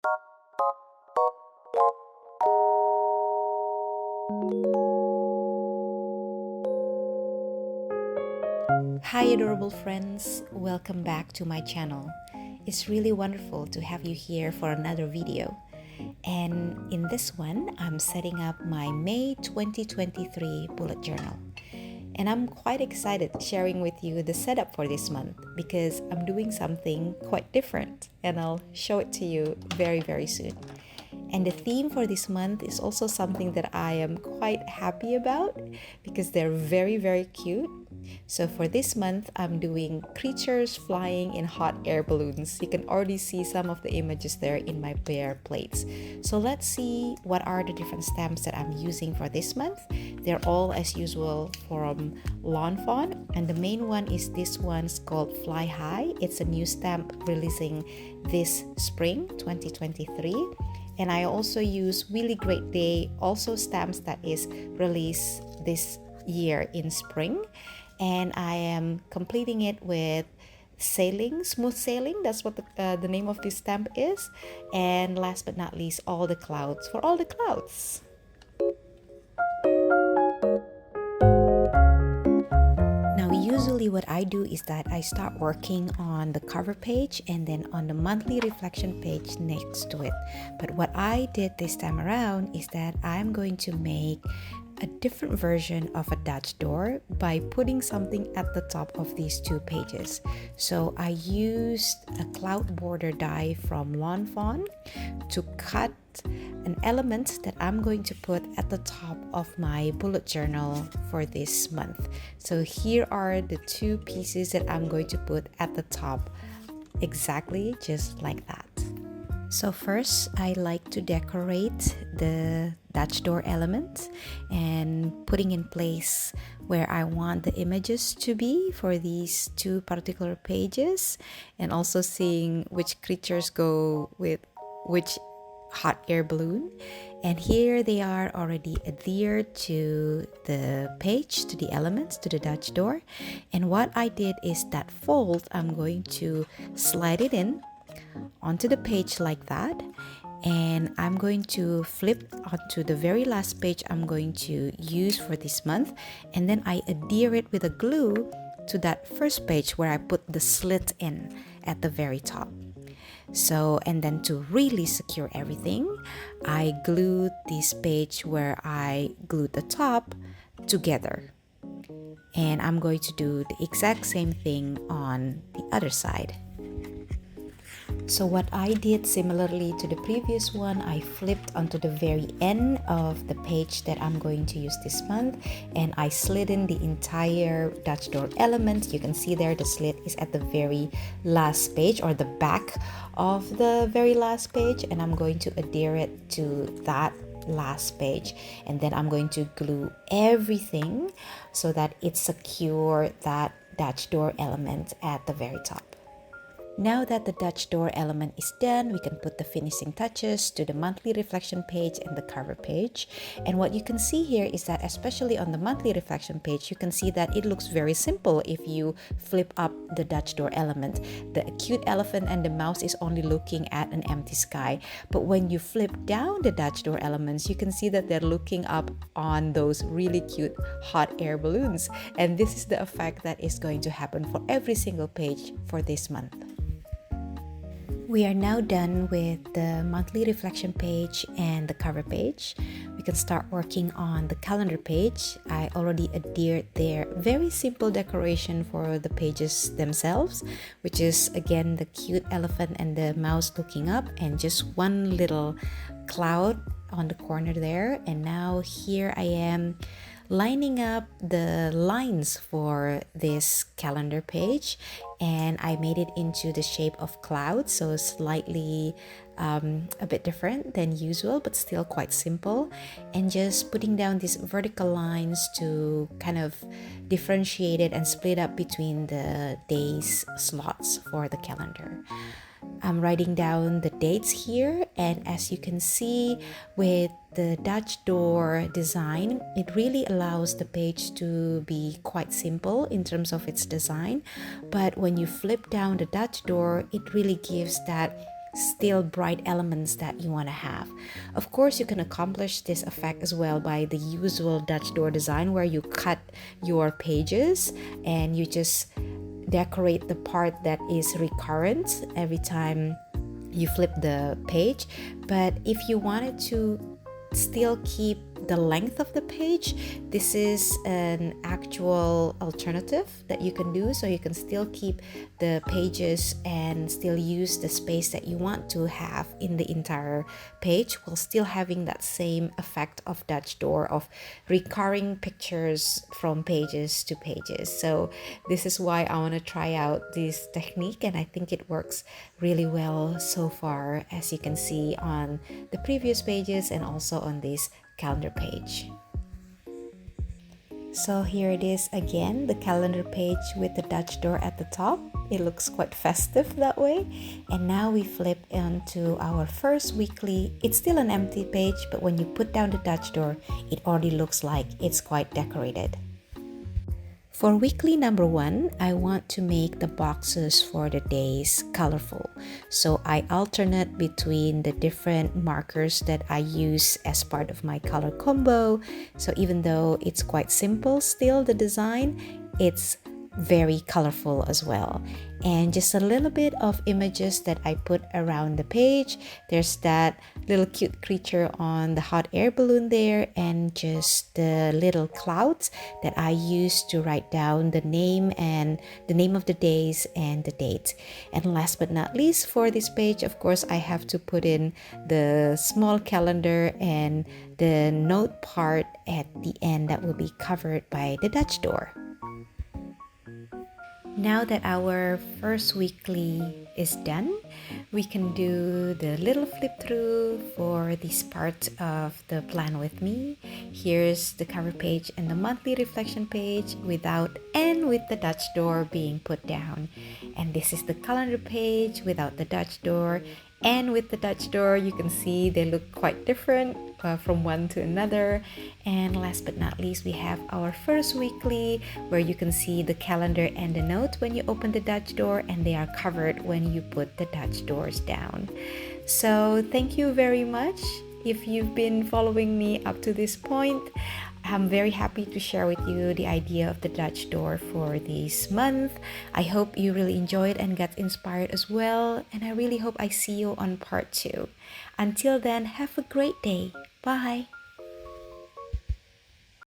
Hi adorable friends, welcome back to my channel. It's really wonderful to have you here for another video. And in this one, I'm setting up my May 2023 bullet journal. And I'm quite excited sharing with you the setup for this month because I'm doing something quite different and I'll show it to you very soon. And the theme for this month is also something that I am quite happy about because they're very cute. So for this month, I'm doing creatures flying in hot air balloons. You can already see some of the images there in my bare plates. So let's see what are the different stamps that I'm using for this month. They're all as usual from Lawn Fawn, and the main one is this one's called Fly High. It's a new stamp releasing this spring 2023. And I also use Really Great Day, also stamps that is released this year in spring. And I am completing it with sailing, smooth sailing. That's what the name of this stamp is. And last but not least, all the clouds for all the clouds. Now, usually what I do is that I start working on the cover page and then on the monthly reflection page next to it. But what I did this time around is that I'm going to make a different version of a Dutch door by putting something at the top of these two pages. So I used a cloud border die from Lawn Fawn to cut an element that I'm going to put at the top of my bullet journal for this month. So here are the two pieces that I'm going to put at the top, exactly just like that. So first, I like to decorate the Dutch door element and putting in place where I want the images to be for these two particular pages, and also seeing which creatures go with which hot air balloon. And here they are already adhered to the page, to the elements, to the Dutch door. And what I did is that fold, I'm going to slide it in onto the page like that, and I'm going to flip onto the very last page I'm going to use for this month, and then I adhere it with a glue to that first page where I put the slit in at the very top. So, and then to really secure everything, I glued this page where I glued the top together, and I'm going to do the exact same thing on the other side. So what I did similarly to the previous one, I flipped onto the very end of the page that I'm going to use this month, and I slid in the entire Dutch door element. You can see there the slit is at the very last page, or the back of the very last page, and I'm going to adhere it to that last page, and then I'm going to glue everything so that it secure that Dutch door element at the very top. Now that the Dutch door element is done, we can put the finishing touches to the monthly reflection page and the cover page. And what you can see here is that, especially on the monthly reflection page, you can see that it looks very simple if you flip up the Dutch door element. The cute elephant and the mouse is only looking at an empty sky. But when you flip down the Dutch door elements, you can see that they're looking up on those really cute hot air balloons. And this is the effect that is going to happen for every single page for this month. We are now done with the monthly reflection page and the cover page. We can start working on the calendar page. I already adhered there very simple decoration for the pages themselves, which is again the cute elephant and the mouse looking up, and just one little cloud on the corner there. And now here I am lining up the lines for this calendar page, and I made it into the shape of clouds, so slightly a bit different than usual, but still quite simple, and just putting down these vertical lines to kind of differentiate it and split up between the days slots for the calendar. I'm writing down the dates here, and as you can see with the Dutch door design, it really allows the page to be quite simple in terms of its design, but when you flip down the Dutch door, it really gives that still bright elements that you want to have. Of course, you can accomplish this effect as well by the usual Dutch door design, where you cut your pages and you just decorate the part that is recurrent every time you flip the page. But if you wanted to still keep the length of the page, this is an actual alternative that you can do, so you can still keep the pages and still use the space that you want to have in the entire page, while still having that same effect of Dutch door, of recurring pictures from pages to pages. So this is why I want to try out this technique, and I think it works really well so far, as you can see on the previous pages and also on this calendar page. So here it is again, the calendar page with the Dutch door at the top. It looks quite festive that way. And now we flip onto our first weekly. It's still an empty page, but when you put down the Dutch door, it already looks like it's quite decorated. For weekly number 1, I want to make the boxes for the days colorful. So I alternate between the different markers that I use as part of my color combo. So even though it's quite simple still, the design, it's very colorful as well. And just a little bit of images that I put around the page. There's that little cute creature on the hot air balloon there, and just the little clouds that I use to write down the name and the name of the days and the date. And last but not least, for this page, of course, I have to put in the small calendar and the note part at the end that will be covered by the Dutch door. Now that our first weekly is done, we can do the little flip through for this part of the Plan With Me. Here's the cover page and the monthly reflection page without and with the Dutch door being put down. And this is the calendar page without the Dutch door. And with the Dutch door, you can see they look quite different from one to another. And last but not least, we have our first weekly, where you can see the calendar and the note when you open the Dutch door, and they are covered when you put the Dutch doors down. So thank you very much if you've been following me up to this point. I'm very happy to share with you the idea of the Dutch door for this month. I hope you really enjoyed and got inspired as well. And I really hope I see you on part 2. Until then, have a great day. Bye.